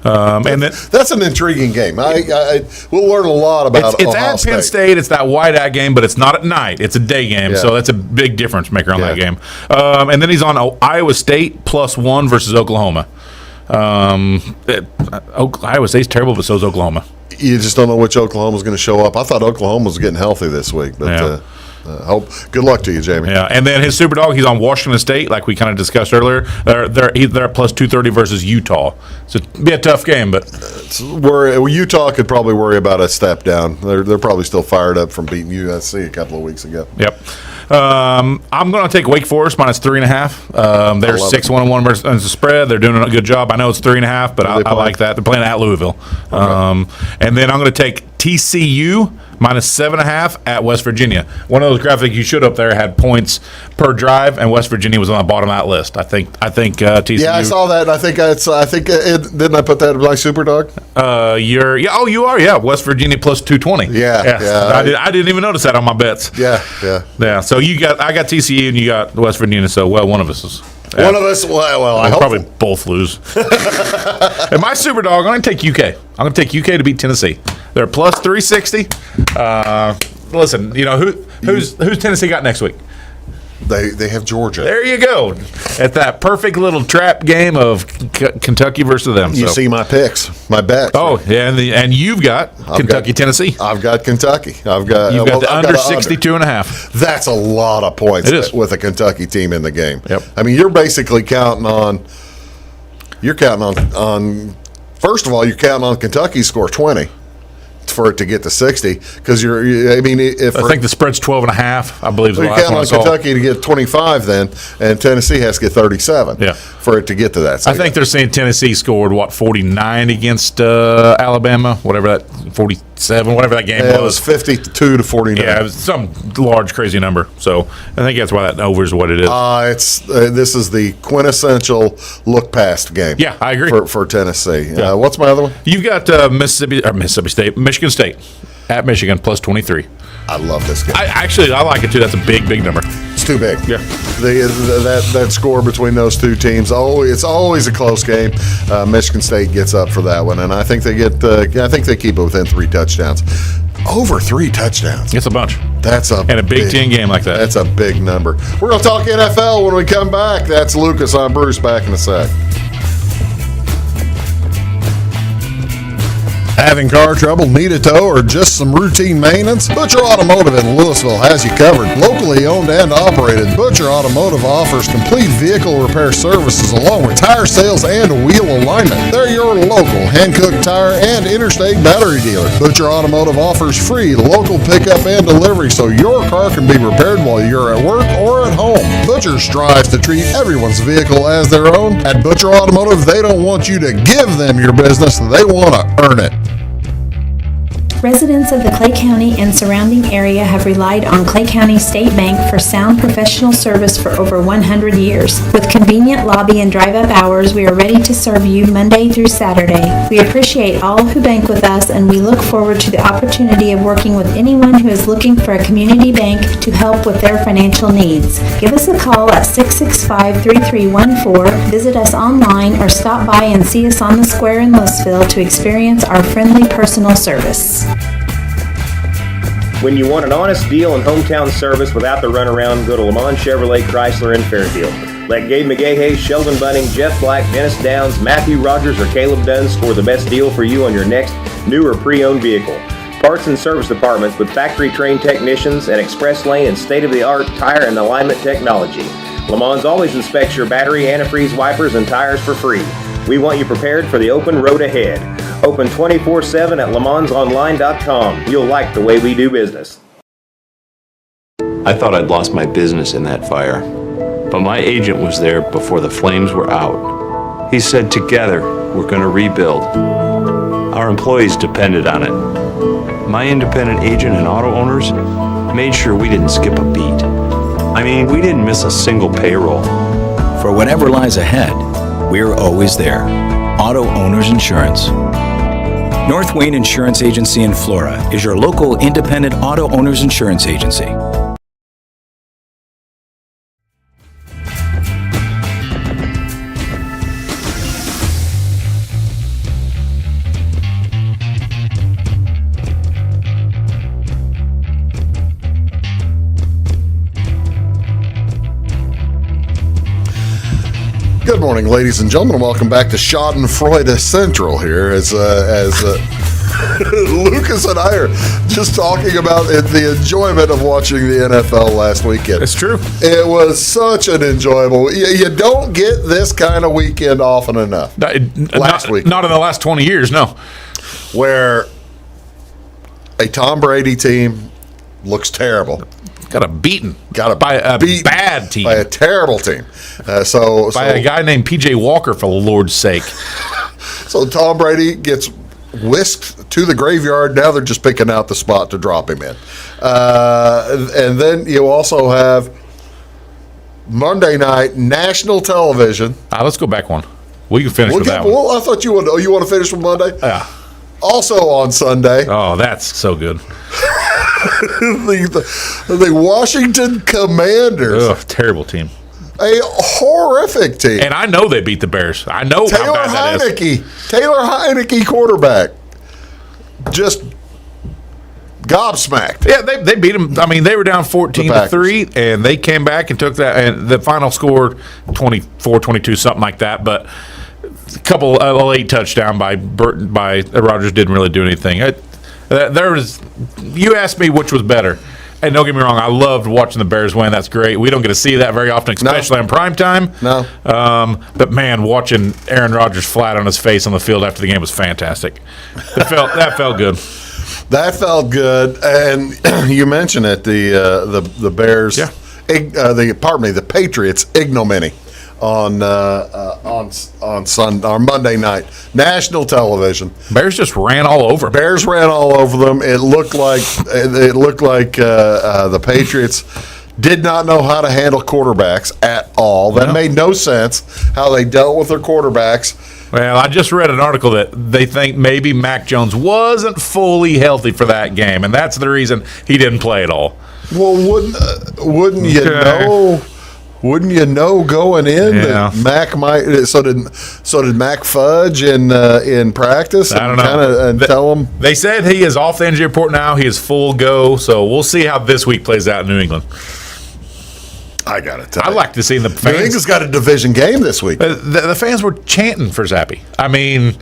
And that's an intriguing game. We'll learn a lot about it's Ohio at Penn State. It's that whiteout game, but it's not at night. It's a day game, so that's a big difference maker on that game. And then he's on Iowa State plus 1 versus Oklahoma. Iowa State's terrible, but so is Oklahoma. You just don't know which Oklahoma's going to show up. I thought Oklahoma was getting healthy this week, but good luck to you, Jamie. Yeah, and then his super dog, he's on Washington State, like we kind of discussed earlier. They're at plus 230 versus Utah. So it'd be a tough game, but Utah could probably worry about a step down. They're probably still fired up from beating USC a couple of weeks ago. Yep. I'm going to take Wake Forest minus 3.5. They're 6-1-1 versus the spread. They're doing a good job. I know it's 3.5, but I like that. They're playing at Louisville. Okay. And then I'm going to take TCU minus 7.5 at West Virginia. One of those graphics you showed up there had points per drive, and West Virginia was on the bottom of that list. I think TCU. Yeah, I saw that. Didn't I put that in my super dog? You are. Yeah, West Virginia plus 220. Yeah. I didn't even notice that on my bets. Yeah. So I got TCU and you got West Virginia. So one of us is. Yeah. One of us. Well, I hope probably both lose. And my super dog, I'm going to take UK. I'm going to take UK to beat Tennessee. They're plus 360. Listen, who's Tennessee got next week? They have Georgia. There you go. At that perfect little trap game of Kentucky versus them. You see my picks, my bets. Oh, yeah, and you've got Kentucky, Tennessee. I've got Kentucky. You've got the under 62.5. That's a lot of points with a Kentucky team in the game. Yep. I mean, you're basically counting on first of all, you're counting on Kentucky score 20. for it to get to 60 because I think the spread's 12.5. I believe is the you last count one I on saw. Kentucky to get 25 then, and Tennessee has to get 37 for it to get to that. I think they're saying Tennessee scored 49 against Alabama, whatever that 47, whatever that game was. It was 52 to 49. Yeah, it was some large crazy number. So I think that's why that over is what it is. This is the quintessential look past game. Yeah, I agree for Tennessee. Yeah. What's my other one? You've got Michigan State at Michigan plus 23. I love this game. I like it too. That's a big number. It's too big. Yeah. That score between those two teams, it's always a close game. Michigan State gets up for that one, and I think they get. I think they keep it within 3 touchdowns. Over 3 touchdowns. It's a bunch. And a Big Ten game like that. That's a big number. We're going to talk NFL when we come back. That's Lucas. I'm Bruce. Back in a sec. Having car trouble, need a tow, or just some routine maintenance? Butcher Automotive in Louisville has you covered. Locally owned and operated, Butcher Automotive offers complete vehicle repair services along with tire sales and wheel alignment. They're your local hand-cooked tire and interstate battery dealer. Butcher Automotive offers free local pickup and delivery so your car can be repaired while you're at work or at home. Butcher strives to treat everyone's vehicle as their own. At Butcher Automotive, they don't want you to give them your business, they want to earn it. Residents of the Clay County and surrounding area have relied on Clay County State Bank for sound professional service for over 100 years. With convenient lobby and drive-up hours, we are ready to serve you Monday through Saturday. We appreciate all who bank with us, and we look forward to the opportunity of working with anyone who is looking for a community bank to help with their financial needs. Give us a call at 665-3314, visit us online, or stop by and see us on the square in Louisville to experience our friendly personal service. When you want an honest deal and hometown service without the runaround, go to Lamont Chevrolet Chrysler in Fairfield. Let Gabe McGahey, Sheldon Bunning, Jeff Black, Dennis Downs, Matthew Rogers, or Caleb Dunn score the best deal for you on your next new or pre-owned vehicle. Parts and service departments with factory-trained technicians and express lane and state-of-the-art tire and alignment technology. Lamont always inspects your battery, antifreeze, wipers, and tires for free. We want you prepared for the open road ahead. Open 24/7 at LeMansOnline.com. You'll like the way we do business. I thought I'd lost my business in that fire, but my agent was there before the flames were out. He said, together, we're going to rebuild. Our employees depended on it. My independent agent and auto owners made sure we didn't skip a beat. I mean, we didn't miss a single payroll. For whatever lies ahead, we're always there. Auto Owners Insurance. North Wayne Insurance Agency in Flora is your local independent auto owners insurance agency. Good morning, ladies and gentlemen. Welcome back to Schadenfreude Central here as Lucas and I are just talking about the enjoyment of watching the NFL last weekend. It's true. It was such an enjoyable. You don't get this kind of weekend often enough. Last week. Not in the last 20 years, no. Where a Tom Brady team looks terrible. Got a bad team. By a terrible team. By a guy named P.J. Walker, for the Lord's sake. So Tom Brady gets whisked to the graveyard. Now they're just picking out the spot to drop him in. And then you also have Monday night, national television. Let's go back one. We can finish with that one. Well, I thought you would. You want to finish with Monday? Yeah. Also on Sunday. Oh, that's so good. the Washington Commanders. Ugh, terrible team. A horrific team. And I know they beat the Bears. I know how bad that is. Taylor Heineke, quarterback. Just gobsmacked. Yeah, they beat them. I mean, they were down 14-3, and they came back and took that. And the final score 24-22, something like that. But a couple late touchdown by Rodgers didn't really do anything. You asked me which was better. And don't get me wrong, I loved watching the Bears win. That's great. We don't get to see that very often, especially in prime time. No. But, man, watching Aaron Rodgers flat on his face on the field after the game was fantastic. That felt good. That felt good. And you mentioned it, the Bears. Yeah. The Patriots ignominy on Monday night, national television. Bears just ran all over. Bears ran all over them. It looked like the Patriots did not know how to handle quarterbacks at all. That made no sense how they dealt with their quarterbacks. Well, I just read an article that they think maybe Mac Jones wasn't fully healthy for that game, and that's the reason he didn't play at all. Well, wouldn't you know? Wouldn't you know going in that Mac might? So did Mac fudge in practice? I don't know. And tell him they said he is off the injury report now. He is full go. So we'll see how this week plays out in New England. I gotta tell you, I'd like to see the fans. New England's got a division game this week. The fans were chanting for Zappy. I mean,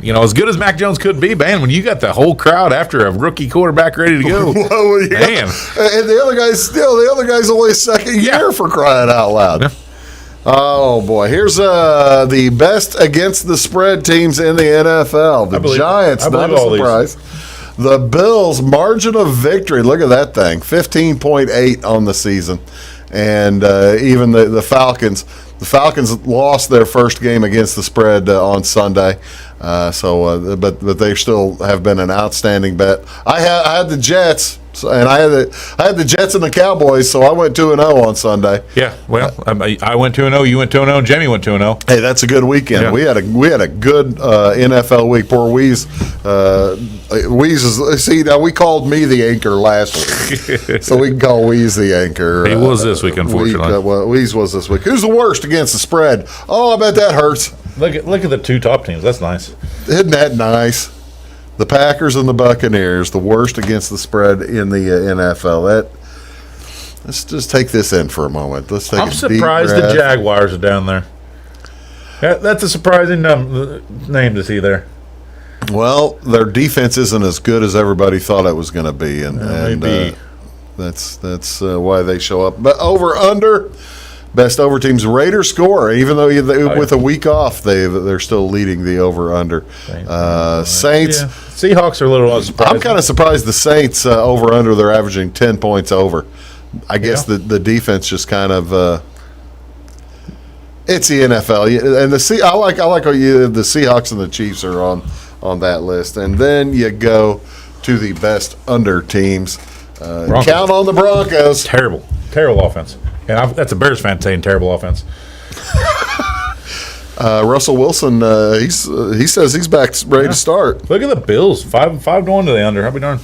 as good as Mac Jones could be, man, when you got the whole crowd after a rookie quarterback ready to go, man. And the other guy's only a second year, for crying out loud. Yeah. Oh boy, here's the best against the spread teams in the NFL. The Giants, not a surprise. The Bills, margin of victory. Look at that thing, 15.8 on the season, and even the Falcons. The Falcons lost their first game against the spread on Sunday, but they still have been an outstanding bet. I had the Jets, and I had the Jets and the Cowboys, so I went 2-0 on Sunday. Yeah, well, I went 2-0, you went 2-0, Jamie went 2-0. Hey, that's a good weekend. Yeah. We had a good NFL week. Poor Weeze. Now we called me the anchor last week, so we can call Weeze the anchor. He was this week, unfortunately. Weeze was this week. Who's the worst against the spread? Oh, I bet that hurts. Look at the two top teams. That's nice. Isn't that nice? The Packers and the Buccaneers, the worst against the spread in the NFL. Let's just take this in for a moment. I'm surprised the Jaguars are down there. That's a surprising name to see there. Well, their defense isn't as good as everybody thought it was going to be, and that's why they show up. But over under. Best over teams. Raiders score, even though with a week off, they're still leading the over/under. Saints. Yeah. Seahawks are a little surprised. I'm kind of surprised the Saints over/under. They're averaging 10 points over. I guess the defense just kind of. It's the NFL, and I like how the Seahawks and the Chiefs are on that list, and then you go to the best under teams. Count on the Broncos. Terrible offense. And that's a Bears fan saying terrible offense. Russell Wilson, he says he's back ready to start. Look at the Bills, 5-1 to the under. How be darned.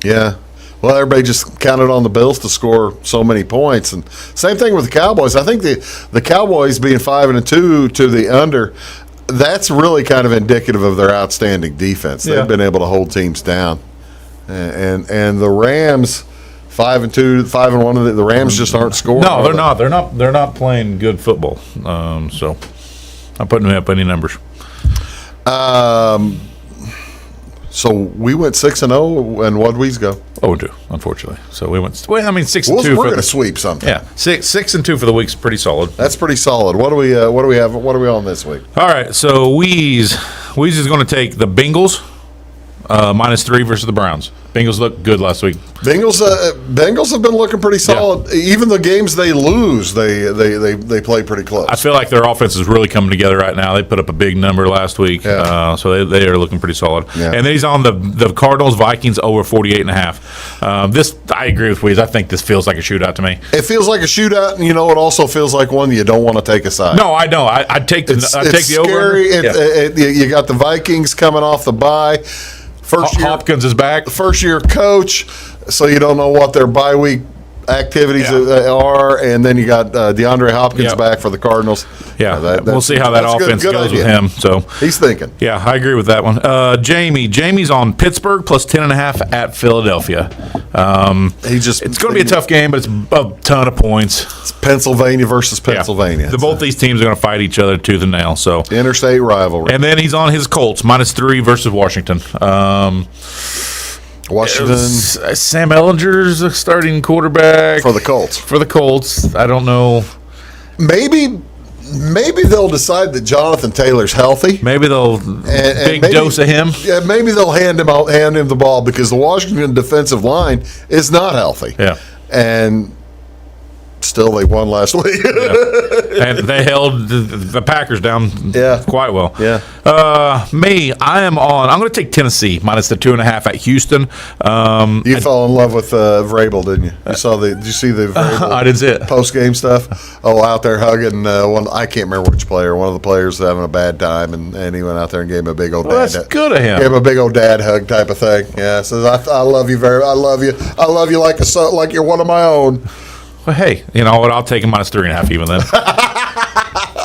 Yeah. Well, everybody just counted on the Bills to score so many points, and same thing with the Cowboys. I think the Cowboys being 5-2 to the under, that's really kind of indicative of their outstanding defense. They've been able to hold teams down, and the Rams. 5-2, 5-1. The Rams just aren't scoring. No, they're not. They're not playing good football. So I'm putting up any numbers. So we went 6-0, and what'd we go? 0-2, unfortunately. So we went. Well, I mean 6-2. We're going to sweep something. Yeah, 6-2 for the week's pretty solid. That's pretty solid. What do we have? What are we on this week? All right. So Weeze is going to take the Bengals -3 versus the Browns. Bengals looked good last week. Bengals have been looking pretty solid. Yeah. Even the games they lose, they play pretty close. I feel like their offense is really coming together right now. They put up a big number last week, so they are looking pretty solid. Yeah. And then he's on the Cardinals Vikings over 48.5. This I agree with Weeze. I think this feels like a shootout to me. It feels like a shootout, and it also feels like one you don't want to take a side. No, I know. I'd take the scary. over. You got the Vikings coming off the bye. Hopkins is back. First-year coach, so you don't know what their bye week activities are, and then you got DeAndre Hopkins back for the Cardinals. Yeah, we'll see how that offense goes with him. So he's thinking. Yeah, I agree with that one. Jamie's on Pittsburgh plus 10.5 at Philadelphia. It's going to be a tough game, but it's a ton of points. It's Pennsylvania versus Pennsylvania. Yeah. Both these teams are going to fight each other tooth and nail. So interstate rivalry. And then he's on his Colts -3 versus Washington. Washington. Sam Ellinger's a starting quarterback for the Colts. I don't know. Maybe Maybe they'll decide that Jonathan Taylor's healthy. Maybe they'll big dose of him. Yeah, maybe they'll hand him the ball because the Washington defensive line is not healthy. Yeah, and still they won last week. And they held the Packers down quite well. Yeah. I'm going to take Tennessee minus the 2.5 at Houston. You fell in love with Vrabel, didn't you? Did you see the Vrabel I didn't see it. Post-game stuff? Oh, out there hugging I can't remember which player. One of the players having a bad time, and he went out there and gave him a big old that's good of him. Gave him a big old dad hug type of thing. Yeah, says I love you I love you like a son, like you're one of my own. Well, hey, you know what? I'll take him minus 3.5 even then.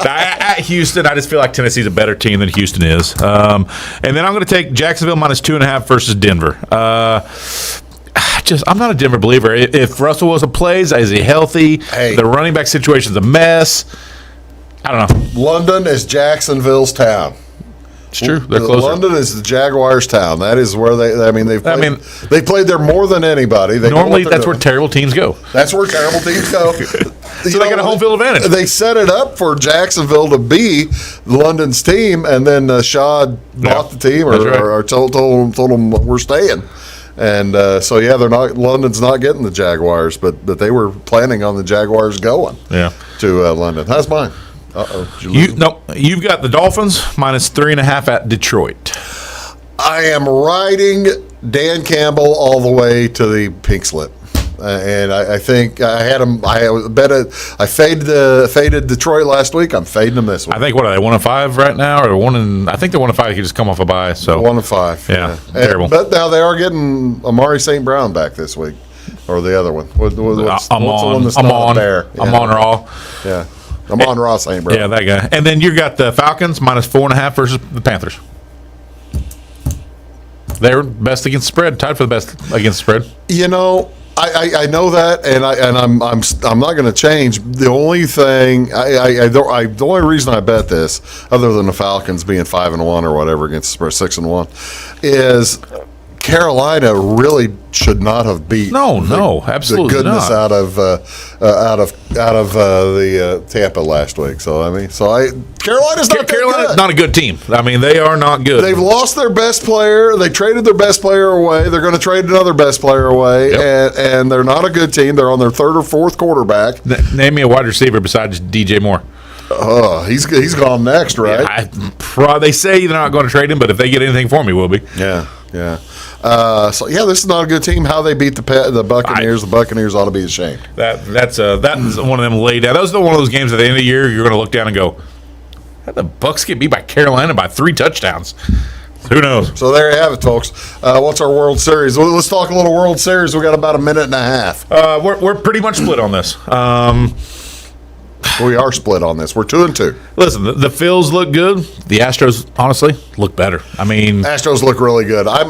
At Houston, I just feel like Tennessee's a better team than Houston is. And then I'm going to take Jacksonville minus 2.5 versus Denver. I'm not a Denver believer. If Russell Wilson plays, is he healthy? Hey. The running back situation's a mess. I don't know. London is Jacksonville's town. It's true. They're closer. London is the Jaguars' town. That is where they played there more than anybody. Normally, that's where terrible teams go. That's where terrible teams go. So they got a home field advantage. They set it up for Jacksonville to be London's team, and then Shad bought the team or told them we're staying. And London's not getting the Jaguars, but they were planning on the Jaguars going to London. That's mine. You've got the Dolphins minus 3.5 at Detroit. I am riding Dan Campbell all the way to the pink slip. And I think I had him. I faded Detroit last week. I'm fading them this week. I think what are they 1-5 right now, or I think they're 1-5. You just come off a bye. So 1-5. Yeah, terrible. But now they are getting Amari St. Brown back this week, or the other one. What's the one that's not there? Amon-Ra. Yeah. Amon-Ra St. Brown. Yeah, that guy. And then you got the Falcons minus 4.5 versus the Panthers. They're best against the spread, tied for the best against the spread. You know, I know that, and I'm not going to change. The only thing the only reason I bet this, other than the Falcons being 5-1 or whatever against the spread 6-1, is Carolina really should not have beat absolutely the goodness not. out of the Tampa last week. Carolina's not a good team. I mean, they are not good. They've lost their best player. They traded their best player away. They're going to trade another best player away, and they're not a good team. They're on their third or fourth quarterback. Name me a wide receiver besides DJ Moore. He's gone next, right? Yeah, they say they're not going to trade him, but if they get anything for me, we'll be. Yeah. This is not a good team. How they beat the Buccaneers, the Buccaneers ought to be ashamed. That is one of them laid out. That was one of those games at the end of the year you're going to look down and go, how the Bucs get beat by Carolina by 3 touchdowns? Who knows? So there you have it, folks. What's our World Series? Well, let's talk a little World Series. We got about a minute and a half. We're pretty much split on this. We are split on this. We're 2-2. Listen, the Phils look good. The Astros, honestly, look better. I mean, Astros look really good. I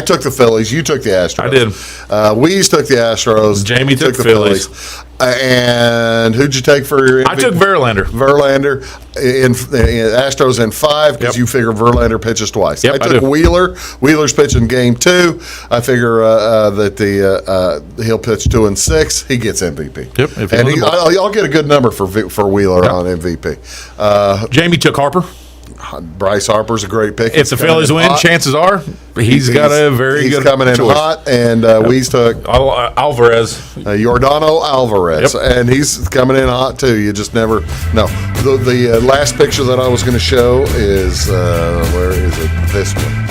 took the Phillies. You took the Astros. I did. We took the Astros. Jamie took the Phillies. And who'd you take for your MVP? I took Verlander. In Astros in 5 because you figure Verlander pitches twice. Yep, I took Wheeler. Wheeler's pitching game 2. I figure that he'll pitch 2 and 6. He gets MVP. Yep. And I'll get a good number for Wheeler on MVP. Jamie took Harper. Bryce Harper's a great pick. If the Phillies win, chances are he's got a very good coming in choice. hot, and we took Alvarez, Giordano Alvarez, and he's coming in hot too. You just never know. The last picture that I was going to show is where is it? This one.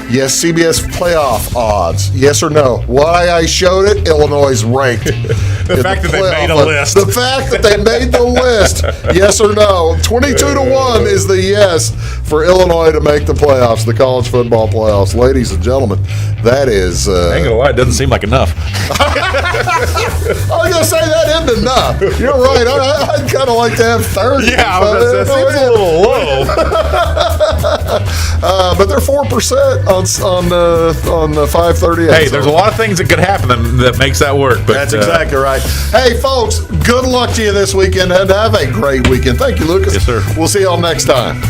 Yes, CBS playoff odds. Yes or no? Why I showed it, Illinois is ranked. The fact that they made a list. The fact that they made the list. Yes or no? 22-1 is the yes for Illinois to make the playoffs, the college football playoffs. Ladies and gentlemen, that is... I ain't gonna lie, it doesn't seem like enough. I was gonna say that isn't enough. You're right. I'd kind of like to have 30. Yeah, I was gonna say, it seems a little low. But they're 4% on the 538. Hey, there's a lot of things that could happen that makes that work. But that's exactly right. Hey, folks, good luck to you this weekend, and have a great weekend. Thank you, Lucas. Yes, sir. We'll see y'all next time.